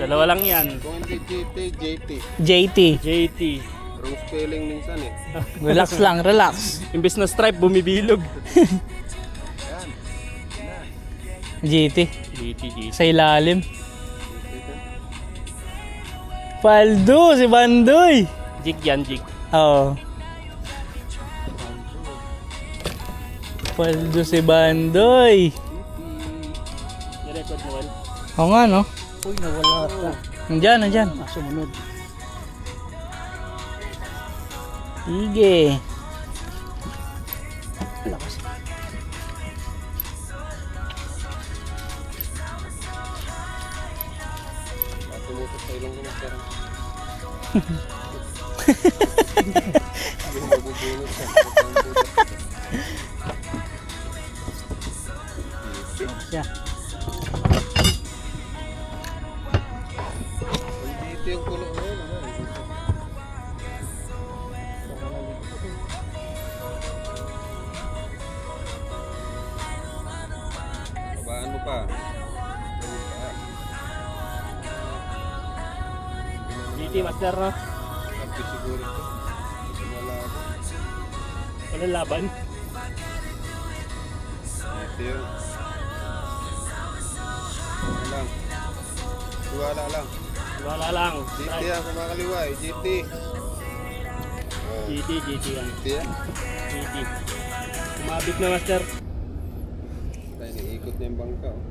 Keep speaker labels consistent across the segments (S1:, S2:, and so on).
S1: Dalawa lang yan.
S2: Kung hindi GT, JT.
S3: JT.
S1: JT.
S2: Wrong spelling minsan eh.
S3: Relax lang, relax.
S1: Imbes na stripe, bumibilog.
S2: Yan.
S3: JT.
S1: JT, JT.
S3: Sa ilalim. Paldo, si Bandoy.
S1: Jig yan, jig.
S3: Oo. Paldo si Bandoy.
S1: I-record mo, Well.
S3: Oo nga, no?
S4: Uy, nawala ka.
S3: Nandyan, nandyan.
S4: Sumunod.
S3: Sige.
S4: Lakas.
S2: Tumutok sa ilong ko master. Yung mabubunot sa
S4: Siya.
S2: dito yung kulo na yun. Babaan mo pa.
S1: JT, master, no?
S2: Tapi siguro ito. Kasi wala ako.
S1: Walang laban.
S2: Ito yun. Ano lang. Tuwala lang.
S1: Wala lang.
S2: GT yan, kumakaliwa eh. GT.
S1: JT, JT yan.
S2: GT yan.
S1: JT. Kumabit na, master.
S2: Tayo, naiikot na yung bangka. Oh.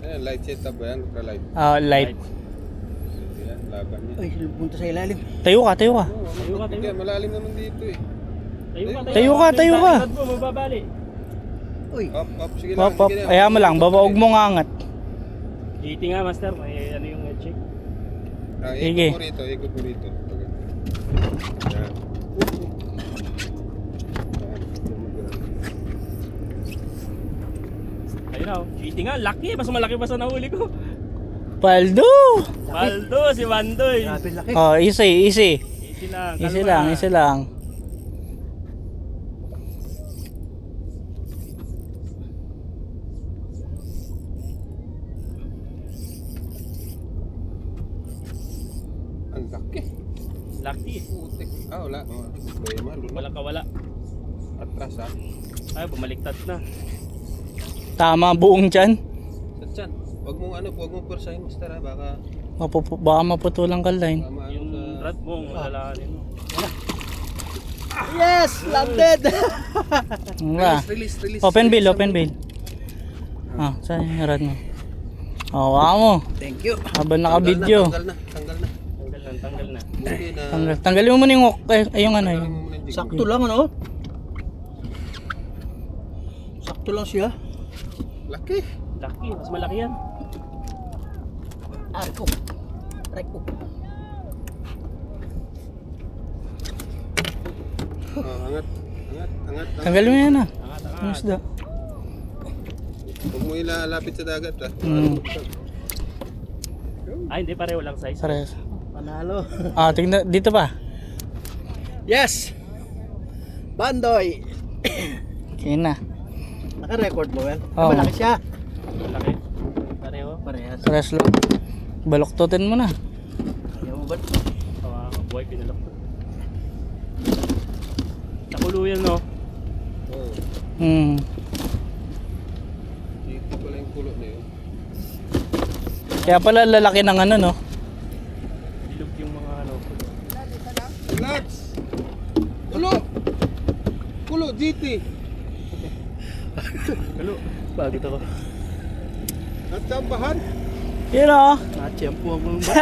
S2: Ayan, light setup ba yan? Ultra-light.
S3: Light.
S2: Yan, laban niya.
S4: Uy, punta sa ilalim.
S3: Tayo ka, tayo ka.
S1: Tayo ka, tayo.
S2: Hindi, malalim naman dito eh.
S1: Tayo ka.
S3: Tayo ka.
S1: Likod mo, mababali.
S4: Uy,
S2: Up, up, sige lang.
S3: Hop, hop.
S2: sige lang.
S3: Ayaw mo lang, babaog mo nga angat.
S1: JT nga, master. May ano yung check.
S2: Ah,
S3: Sige.
S2: ikot mo rito, ikot mo rito. Yan.
S1: Ayun na, oh. JT nga. Laki. Mas malaki pa sa nahuli ko.
S3: Paldo.
S1: Paldo, si Bandoy.
S4: grabe laki.
S3: Oh, easy, easy.
S1: Easy lang.
S3: Easy
S1: kalma.
S3: lang, easy lang.
S2: Ang laki.
S1: Laki.
S2: Putik. Ah, wala. Oh, kaya malunod.
S1: Wala ka wala.
S2: Atras ah.
S1: Ay, bumaliktad na.
S3: Tama buong tiyan.
S2: Sa tiyan. Huwag mong ano, huwag mong pursahin, master ha. Baka
S3: Baka maputulang ka line.
S2: tama ano
S1: Yung
S2: sa...
S1: rad mo, malalakarin mo.
S4: Yes! Landed!
S3: Nga.
S2: Release, release.
S3: Open bill,
S2: release
S3: open
S2: ang-
S3: bill. Ah, saan yung rad mo? Oh, wow mo.
S4: Thank you.
S3: Habang naka-video.
S2: Tanggal na, tanggal na.
S1: Tanggal na, tanggal na.
S2: Okay na.
S3: Tanggalin mo muna yung yung ano
S2: Tanggalin
S3: yun.
S2: mo muna yung jig.
S4: Sakto lang ano? Sakto lang siya.
S2: Laki.
S1: Laki, mas malaki yan.
S4: Arko. Arko.
S2: Oh, angat. Angat, angat.
S3: Tanggalin mo yan ah.
S1: Angat,
S3: Ang
S1: angat.
S3: isda.
S2: Huwag mo ilalapit sa dagat ha.
S1: Ay, hindi, pareho lang size.
S3: Pares.
S4: Panalo.
S3: Ah, tignan dito pa.
S4: Yes! Bandoy!
S3: Okay na.
S4: Naka-record mo, well?
S3: Oo.
S4: Malaki siya.
S1: Laki. Pareho.
S4: Parehas.
S3: Pares lang. Baloktotin mo na.
S4: Ayaw mo ba?
S1: Tawa ka, buhay, pinalok. Nakulo yan, no?
S2: Oh,
S3: Hmm.
S2: dito pala yung kulo na yun.
S3: Kaya pala lalaki ng ano no.
S1: Bilog yung mga ano.
S2: Relax! Kulo! Kulo, GT!
S1: Kalo.
S4: Bakit ako?
S2: Natsambahan!
S3: Yun oh.
S4: Natsyempo ang mga